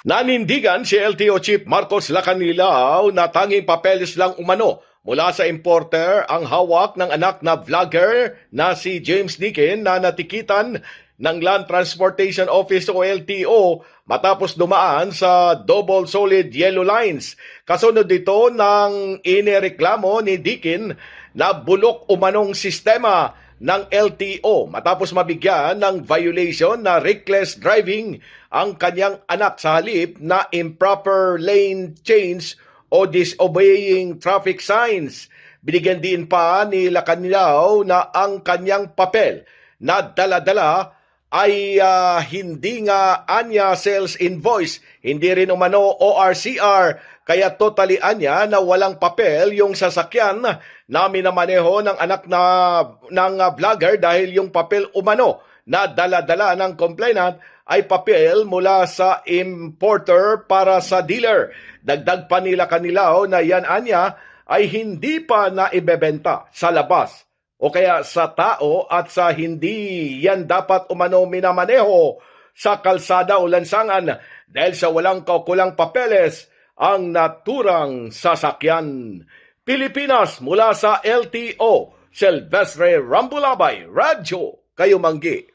Nanindigan si LTO Chief Marcos Lacanilao na tanging papeles lang umano mula sa importer ang hawak ng anak na vlogger na si James Dicken na natikitan ng Land Transportation Office o LTO matapos dumaan sa double solid yellow lines. Kasunod dito ng inireklamo ni Dicken na bulok umanong sistema ng LTO matapos mabigyan ng violation na reckless driving ang kanyang anak sa halip na improper lane change o disobeying traffic signs. Binigyan din pa ni Lacanilao na ang kanyang papel na dala-dala ay hindi nga anya sales invoice, hindi rin umano ORCR, kaya totally anya na walang papel yung sasakyan na minamaneho ng anak ng vlogger dahil yung papel umano na dala-dala ng complainant ay papel mula sa importer para sa dealer. Dagdag pa nila Lacanilao na yan anya ay hindi pa naibebenta sa labas o kaya sa tao at sa hindi yan dapat umano minamaneho sa kalsada o lansangan dahil sa walang kaukulang papeles ang naturang sasakyan. Pilipinas mula sa LTO, Silvestre Rambulabay, Radyo Kayo Manggi.